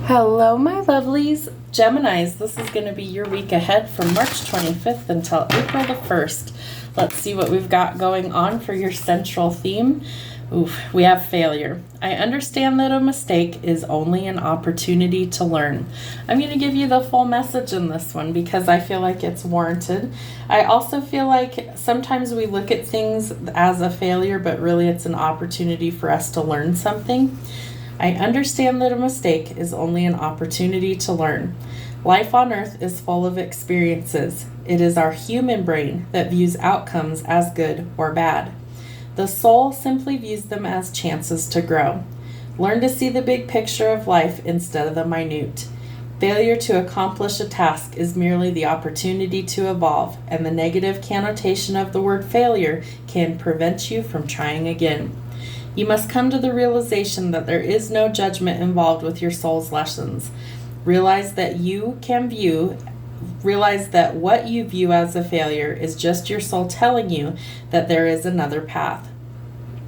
Hello, my lovelies. Geminis, this is going to be your week ahead from March 25th until April the 1st. Let's see what we've got going on for your central theme. We have failure. I understand that a mistake is only an opportunity to learn. I'm going to give you the full message in this one because I feel like it's warranted. I also feel like sometimes we look at things as a failure, but really it's an opportunity for us to learn something. I understand that a mistake is only an opportunity to learn. Life on earth is full of experiences. It is our human brain that views outcomes as good or bad. The soul simply views them as chances to grow. Learn to see the big picture of life instead of the minute. Failure to accomplish a task is merely the opportunity to evolve, and the negative connotation of the word failure can prevent you from trying again. You must come to the realization that there is no judgment involved with your soul's lessons. Realize that what you view as a failure is just your soul telling you that there is another path.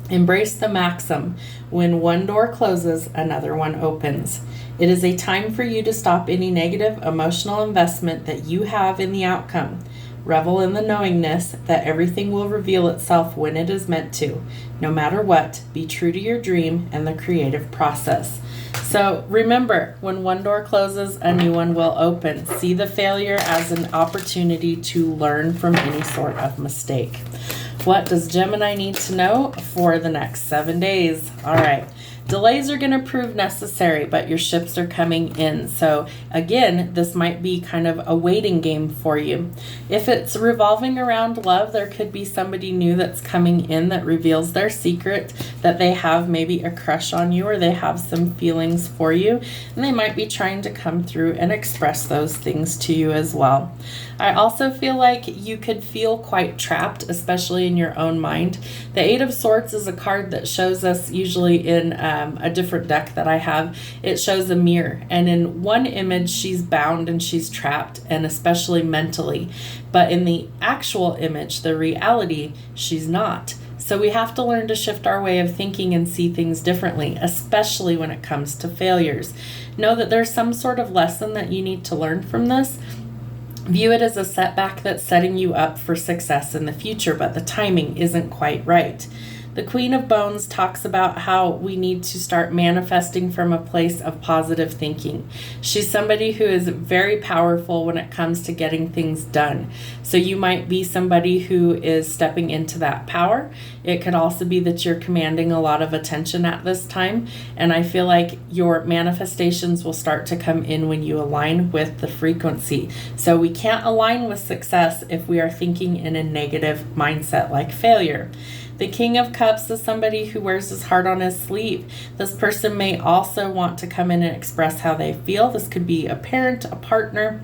Embrace the maxim, when one door closes, another one opens. It is a time for you to stop any negative emotional investment that you have in the outcome. Revel in the knowingness that everything will reveal itself when it is meant to. No matter what, be true to your dream and the creative process. So remember, when one door closes, a new one will open. See the failure as an opportunity to learn from any sort of mistake. What does Gemini need to know for the next 7 days? All right. Delays are going to prove necessary, but your ships are coming in. So again, this might be kind of a waiting game for you. If it's revolving around love, there could be somebody new that's coming in that reveals their secret, that they have maybe a crush on you or they have some feelings for you, and they might be trying to come through and express those things to you as well. I also feel like you could feel quite trapped, especially in your own mind. The Eight of Swords is a card that shows us usually in a different deck that I have. It shows a mirror, and in one image she's bound and she's trapped, and especially mentally. But in the actual image, the reality, she's not. So we have to learn to shift our way of thinking and see things differently, especially when it comes to failures. Know that there's some sort of lesson that you need to learn from this. View it as a setback that's setting you up for success in the future, but the timing isn't quite right. The Queen of Bones talks about how we need to start manifesting from a place of positive thinking. She's somebody who is very powerful when it comes to getting things done. So you might be somebody who is stepping into that power. It could also be that you're commanding a lot of attention at this time. And I feel like your manifestations will start to come in when you align with the frequency. So we can't align with success if we are thinking in a negative mindset like failure. The King of Cups is somebody who wears his heart on his sleeve. This person may also want to come in and express how they feel. This could be a parent, a partner,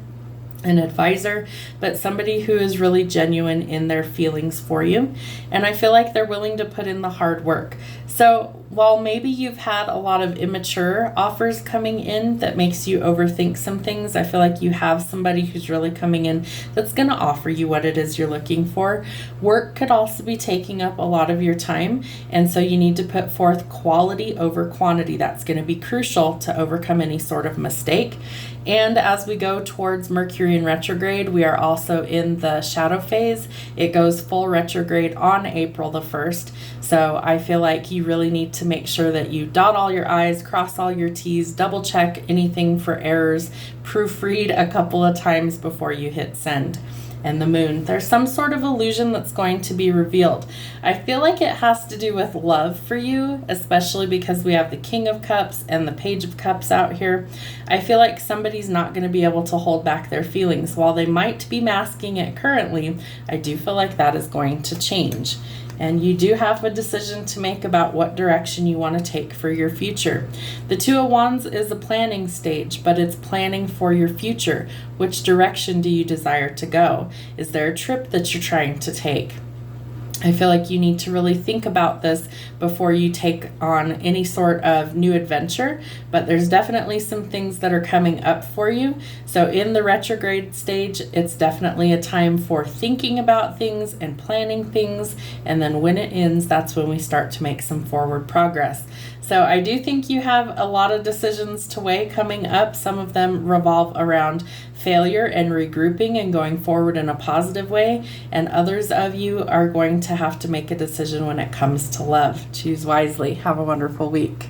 an advisor, but somebody who is really genuine in their feelings for you. And I feel like they're willing to put in the hard work. So while maybe you've had a lot of immature offers coming in that makes you overthink some things, I feel like you have somebody who's really coming in that's going to offer you what it is you're looking for. Work could also be taking up a lot of your time, and so you need to put forth quality over quantity. That's going to be crucial to overcome any sort of mistake. And as we go towards Mercury in retrograde, we are also in the shadow phase. It goes full retrograde on April the 1st. So I feel like you really need to make sure that you dot all your I's, cross all your T's, double check anything for errors, proofread a couple of times before you hit send. And the moon, there's some sort of illusion that's going to be revealed. I feel like it has to do with love for you, especially because we have the King of Cups and the Page of Cups out here. I feel like somebody's not going to be able to hold back their feelings. While they might be masking it currently, I do feel like that is going to change. And you do have a decision to make about what direction you want to take for your future. The Two of Wands is a planning stage, but it's planning for your future. Which direction do you desire to go? Is there a trip that you're trying to take? I feel like you need to really think about this before you take on any sort of new adventure, but there's definitely some things that are coming up for you. So in the retrograde stage, it's definitely a time for thinking about things and planning things, and then when it ends, that's when we start to make some forward progress. So I do think you have a lot of decisions to weigh coming up. Some of them revolve around failure and regrouping and going forward in a positive way. And others of you are going to have to make a decision when it comes to love. Choose wisely. Have a wonderful week.